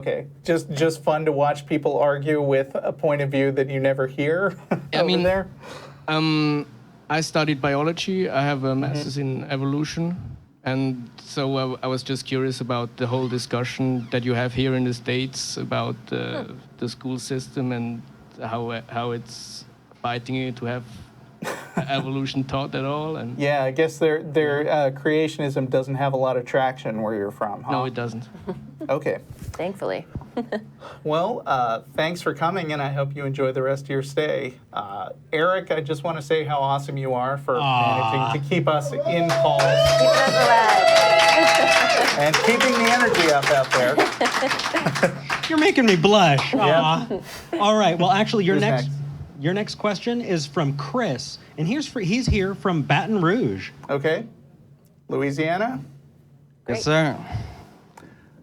Okay, just fun to watch people argue with a point of view that you never hear there? I studied biology. I have a master's in evolution. And so I was just curious about the whole discussion that you have here in the States about the school system and how it's fighting you to have evolution taught at all. And yeah, I guess their creationism doesn't have a lot of traction where you're from, huh? No, it doesn't. Okay. Thankfully. Well, thanks for coming, and I hope you enjoy the rest of your stay. Eric, I just want to say how awesome you are for managing to keep us in calls. Keep us alive. And keeping the energy up out there. You're making me blush. Yep. All right. Well, actually, your Who's Your next question is from Chris, and he's here from Baton Rouge. Okay. Louisiana? Yes, sir.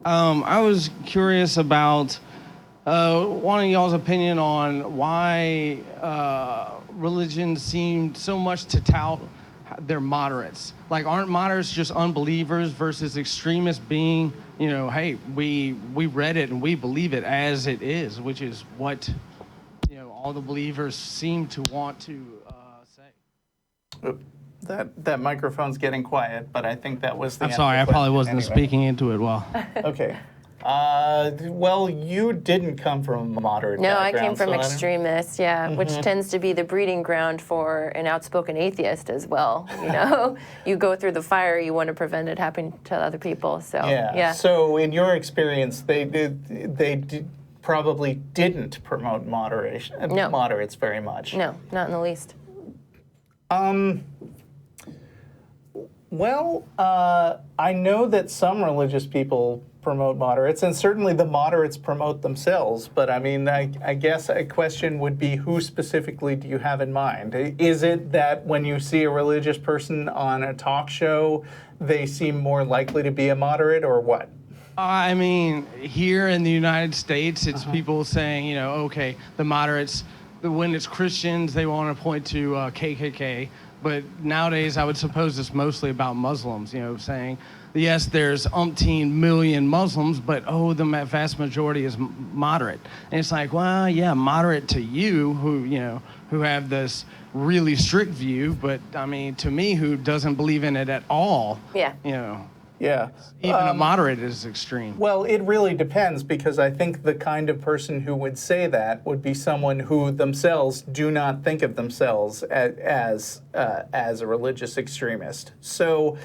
I was curious about one of y'all's opinion on why religions seem so much to tout they're moderates. Like, aren't moderates just unbelievers versus extremists being, hey, we read it and we believe it as it is, which is what all the believers seem to want to say. That microphone's getting quiet, but I think that was the I'm sorry, I probably wasn't anyway. speaking into it well. Okay. Well, you didn't come from a moderate No, I background. came from so extremists, which tends to be the breeding ground for an outspoken atheist as well. You go through the fire, you want to prevent it happening to other people. So yeah. So in your experience, they probably didn't promote moderates very much. No, not in the least. Well, I know that some religious people promote moderates, and certainly the moderates promote themselves. But I mean, I guess a question would be, who specifically do you have in mind? Is it that when you see a religious person on a talk show, they seem more likely to be a moderate, or what? I mean, here in the United States, it's people saying, okay, the moderates, when it's Christians, they want to point to KKK. But nowadays, I would suppose it's mostly about Muslims, saying, yes, there's umpteen million Muslims, but, the vast majority is moderate. And it's like, well, yeah, moderate to you, who have this really strict view, but, I mean, to me, who doesn't believe in it at all, Yeah. Yeah. Even a moderate is extreme. Well, it really depends, because I think the kind of person who would say that would be someone who themselves do not think of themselves as a religious extremist. So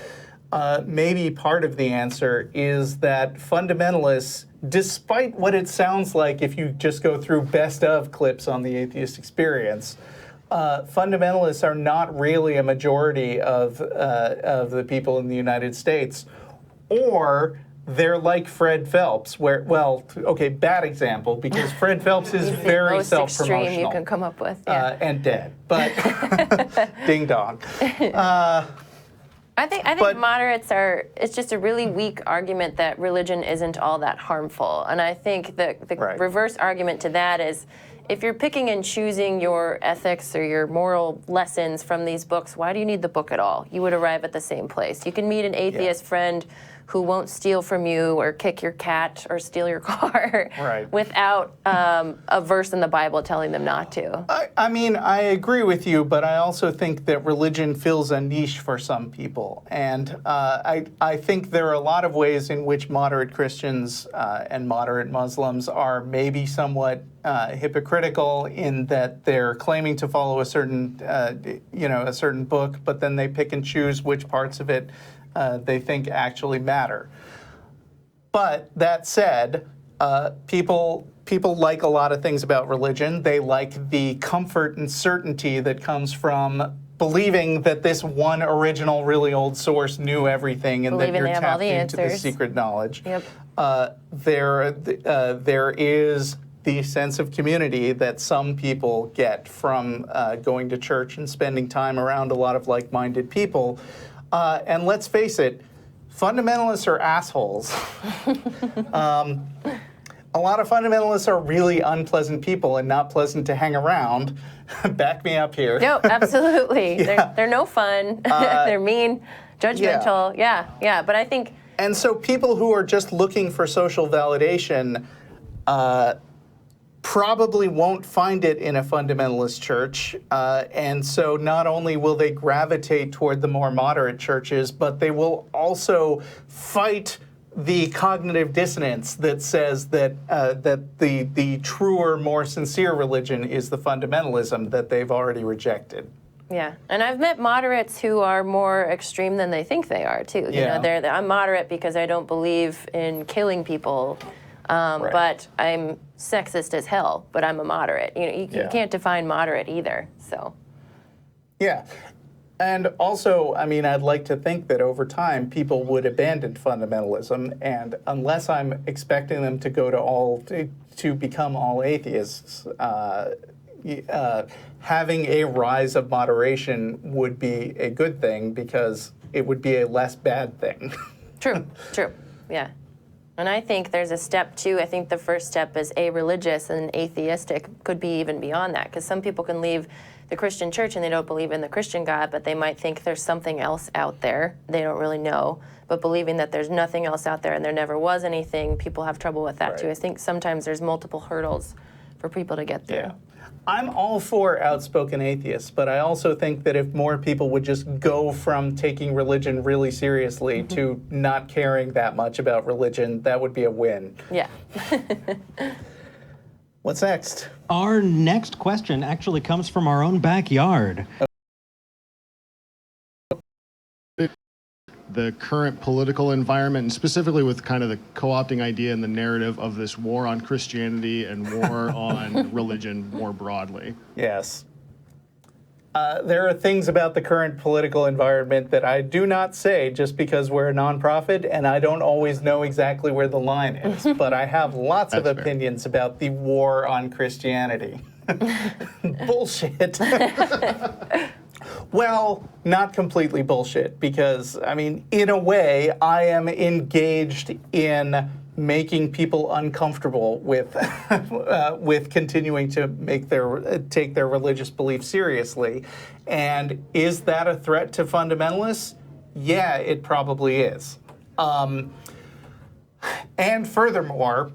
maybe part of the answer is that fundamentalists, despite what it sounds like if you just go through best of clips on the Atheist Experience, fundamentalists are not really a majority of the people in the United States. Or they're like Fred Phelps, bad example, because Fred Phelps is very most self-promotional. extreme you can come up with, yeah. And dead, but ding dong. I think moderates it's just a really weak argument that religion isn't all that harmful. And I think the reverse argument to that is, if you're picking and choosing your ethics or your moral lessons from these books, why do you need the book at all? You would arrive at the same place. You can meet an atheist friend who won't steal from you or kick your cat or steal your car without a verse in the Bible telling them not to. I mean, I agree with you, but I also think that religion fills a niche for some people. And I think there are a lot of ways in which moderate Christians and moderate Muslims are maybe somewhat hypocritical in that they're claiming to follow a certain book, but then they pick and choose which parts of it they think actually matter. But that said, people like a lot of things about religion. They like the comfort and certainty that comes from believing that this one original, really old source knew everything, and that you're tapped into the secret knowledge. Yep. There is the sense of community that some people get from going to church and spending time around a lot of like-minded people. And let's face it, fundamentalists are assholes. A lot of fundamentalists are really unpleasant people and not pleasant to hang around. Back me up here. No, absolutely. They're no fun. They're mean, judgmental. Yeah. But I think... And so people who are just looking for social validation probably won't find it in a fundamentalist church. And so not only will they gravitate toward the more moderate churches, but they will also fight the cognitive dissonance that says that the truer, more sincere religion is the fundamentalism that they've already rejected. Yeah, and I've met moderates who are more extreme than they think they are too. You know, I'm moderate because I don't believe in killing people, but I'm sexist as hell. But I'm a moderate. You know, you can't define moderate either. So. Yeah. And also, I mean, I'd like to think that over time people would abandon fundamentalism, and unless I'm expecting them to go to become all atheists, having a rise of moderation would be a good thing because it would be a less bad thing. True, yeah. And I think there's a step too. I think the first step is a-religious, and atheistic could be even beyond that, because some people can leave the Christian church and they don't believe in the Christian God, but they might think there's something else out there. They don't really know, but believing that there's nothing else out there and there never was anything, people have trouble with that too. I think sometimes there's multiple hurdles for people to get through. Yeah. I'm all for outspoken atheists, but I also think that if more people would just go from taking religion really seriously to not caring that much about religion, that would be a win. Yeah. What's next? Our next question actually comes from our own backyard. The current political environment, and specifically with kind of the co-opting idea and the narrative of this war on Christianity and war on religion more broadly. Yes. There are things about the current political environment that I do not say just because we're a nonprofit and I don't always know exactly where the line is, but I have lots of opinions about the war on Christianity. Bullshit. Well, not completely bullshit, because, I mean, in a way, I am engaged in making people uncomfortable with with continuing to take their religious beliefs seriously. And is that a threat to fundamentalists? Yeah, it probably is. And furthermore,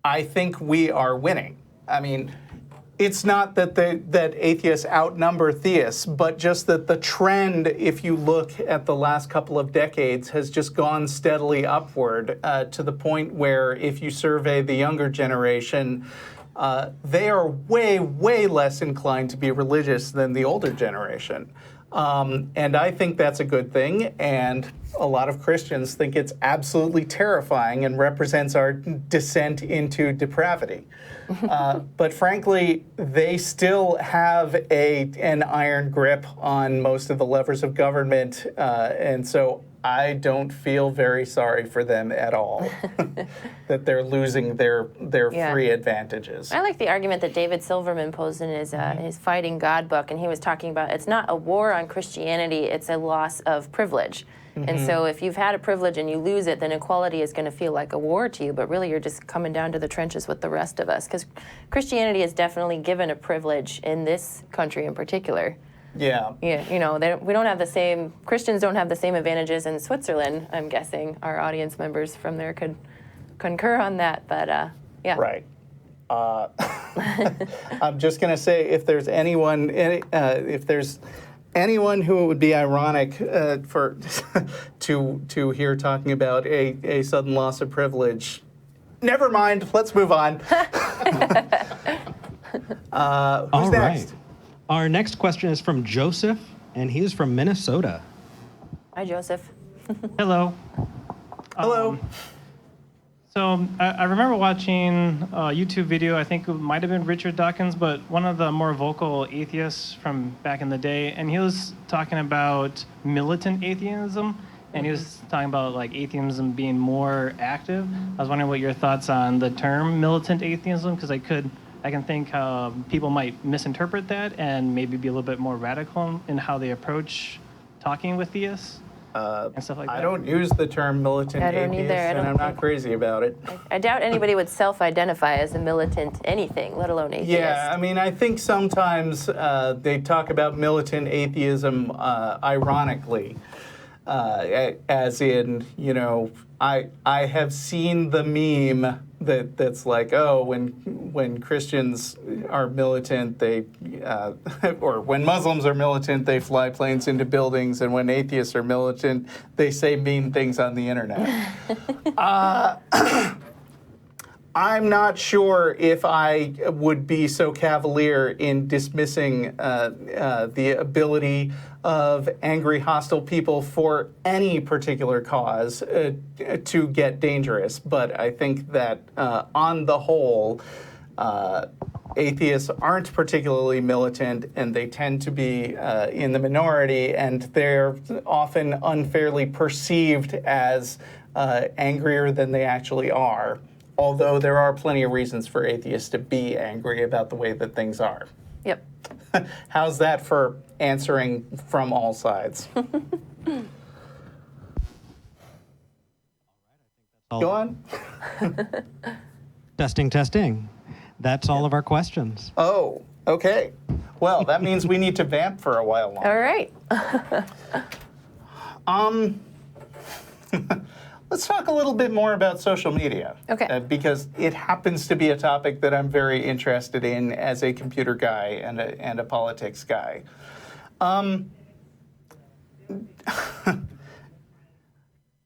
I think we are winning. I mean, it's not that that atheists outnumber theists, but just that the trend, if you look at the last couple of decades, has just gone steadily upward to the point where if you survey the younger generation, they are way, way less inclined to be religious than the older generation. And I think that's a good thing, and a lot of Christians think it's absolutely terrifying and represents our descent into depravity. But frankly, they still have an iron grip on most of the levers of government, and so I don't feel very sorry for them at all, that they're losing their free advantages. I like the argument that David Silverman posed in his Fighting God book, and he was talking about it's not a war on Christianity, it's a loss of privilege. And so if you've had a privilege and you lose it, then equality is going to feel like a war to you, but really you're just coming down to the trenches with the rest of us, because Christianity is definitely given a privilege in this country in particular. Yeah. Yeah, you know, we don't have the same, Christians don't have the same advantages in Switzerland, I'm guessing. Our audience members from there could concur on that, but yeah. Right. I'm just going to say, if there's anyone who it would be ironic for to hear talking about a sudden loss of privilege, never mind, let's move on. Who's next? Our next question is from Joseph, and he is from Minnesota. Hi, Joseph. Hello. Hello. So I remember watching a YouTube video, I think it might have been Richard Dawkins, but one of the more vocal atheists from back in the day, and he was talking about militant atheism, and he was talking about like atheism being more active. I was wondering what your thoughts on the term militant atheism, because I can think how people might misinterpret that and maybe be a little bit more radical in how they approach talking with theists and stuff like that. I don't use the term militant atheist, and I'm not crazy about it. I doubt anybody would self-identify as a militant anything, let alone atheist. Yeah, I mean, I think sometimes they talk about militant atheism ironically, as in, you know, I have seen the meme that's like, oh, when Christians are militant, they or when Muslims are militant, they fly planes into buildings, and when atheists are militant, they say mean things on the internet. I'm not sure if I would be so cavalier in dismissing the ability of angry, hostile people for any particular cause to get dangerous. But I think that on the whole, atheists aren't particularly militant, and they tend to be in the minority, and they're often unfairly perceived as angrier than they actually are. Although there are plenty of reasons for atheists to be angry about the way that things are. Yep. How's that for answering from all sides? Go on. Testing. That's all of our questions. Oh, okay. Well, that means we need to vamp for a while longer. All right. Let's talk a little bit more about social media. Okay. Because it happens to be a topic that I'm very interested in as a computer guy and a politics guy.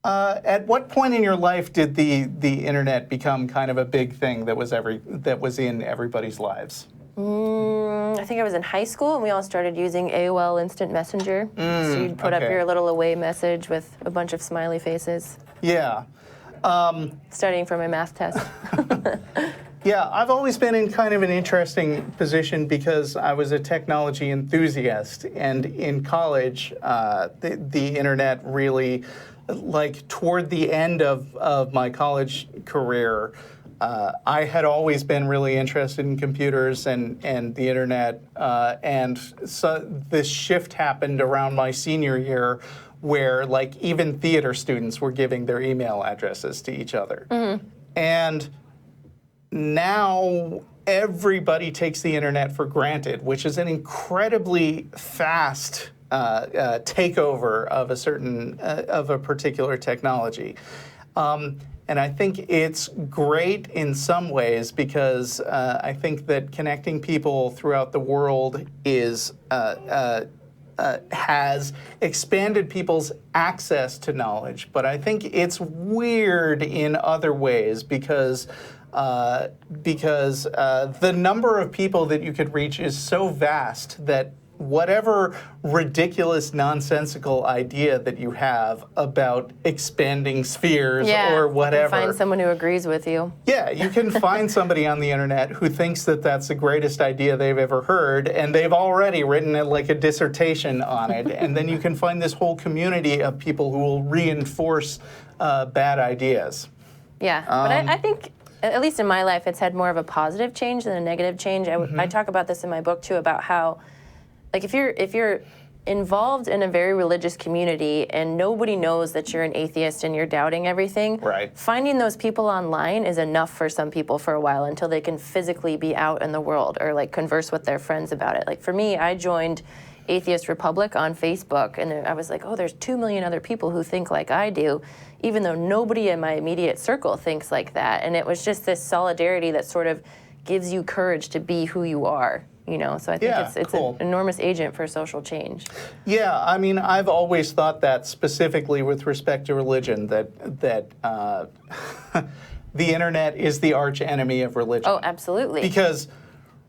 At what point in your life did the internet become kind of a big thing that was in everybody's lives? I think I was in high school, and we all started using AOL Instant Messenger. So you'd put up your little away message with a bunch of smiley faces. Yeah. Studying for my math test. Yeah, I've always been in kind of an interesting position because I was a technology enthusiast, and in college, the internet really, like toward the end of my college career, I had always been really interested in computers and the internet, and so this shift happened around my senior year where like even theater students were giving their email addresses to each other. Mm-hmm. And now everybody takes the internet for granted, which is an incredibly fast takeover of a particular technology. And I think it's great in some ways because I think that connecting people throughout the world has expanded people's access to knowledge. But I think it's weird in other ways because the number of people that you could reach is so vast that whatever ridiculous, nonsensical idea that you have about expanding spheres or whatever. You can find someone who agrees with you. Yeah, you can find somebody on the internet who thinks that that's the greatest idea they've ever heard, and they've already written like a dissertation on it. And then you can find this whole community of people who will reinforce bad ideas. Yeah, but I think, at least in my life, it's had more of a positive change than a negative change. I talk about this in my book, too, about how like if you're involved in a very religious community and nobody knows that you're an atheist and you're doubting everything, right, finding those people online is enough for some people for a while until they can physically be out in the world or like converse with their friends about it. Like for me, I joined Atheist Republic on Facebook, and I was like, oh, there's 2 million other people who think like I do, even though nobody in my immediate circle thinks like that. And it was just this solidarity that sort of gives you courage to be who you are. You know, so I think it's cool. An enormous agent for social change. Yeah, I mean, I've always thought that specifically with respect to religion, that the internet is the arch enemy of religion. Oh, absolutely. Because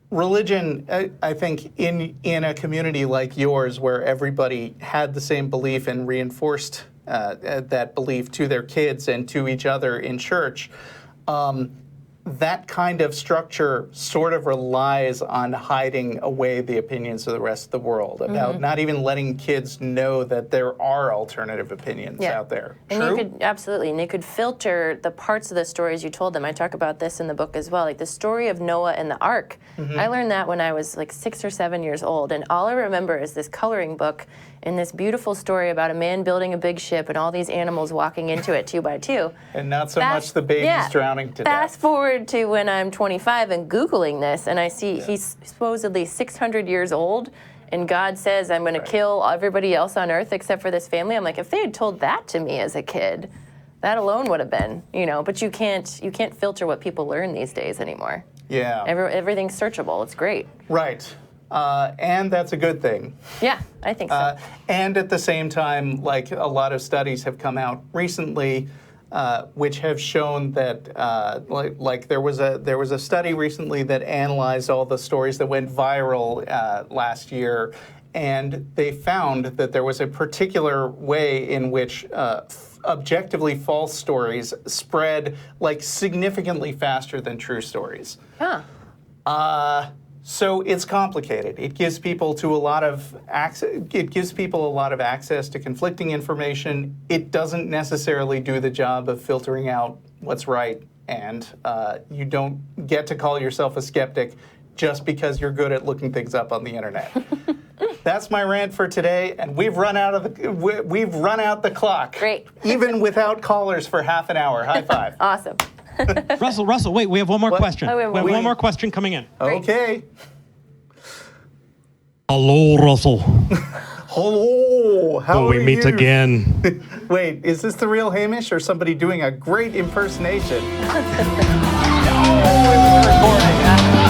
religion, I think, in a community like yours, where everybody had the same belief and reinforced that belief to their kids and to each other in church, that kind of structure sort of relies on hiding away the opinions of the rest of the world, about not even letting kids know that there are alternative opinions out there. And True? you could, absolutely, and they could filter the parts of the stories you told them. I talk about this in the book as well, like the story of Noah and the Ark. I learned that when I was like 6 or 7 years old, and all I remember is this coloring book and this beautiful story about a man building a big ship and all these animals walking into it 2 by 2. And not so much the babies drowning to death. Fast forward to when I'm 25 and Googling this, and I see he's supposedly 600 years old, and God says, I'm going to kill everybody else on earth except for this family. I'm like, if they had told that to me as a kid, That alone would have been, but you can't filter what people learn these days anymore. Yeah. Everything's searchable. It's great. Right. And that's a good thing. Yeah, I think so. And at the same time, like a lot of studies have come out recently, which have shown that, like there was a study recently that analyzed all the stories that went viral last year, and they found that there was a particular way in which objectively false stories spread like significantly faster than true stories. Huh. So it's complicated. It gives people a lot of access to conflicting information. It doesn't necessarily do the job of filtering out what's right, and you don't get to call yourself a skeptic just because you're good at looking things up on the internet. That's my rant for today, and we've run out the clock. Great. Even without callers for half an hour. High five. Awesome. Russell, wait, we have one more question. Oh, we have one more question coming in. Okay. Hello, Russell. Hello. How Will we are meet you? again? Wait, is this the real Hamish or somebody doing a great impersonation? Oh, it was recording.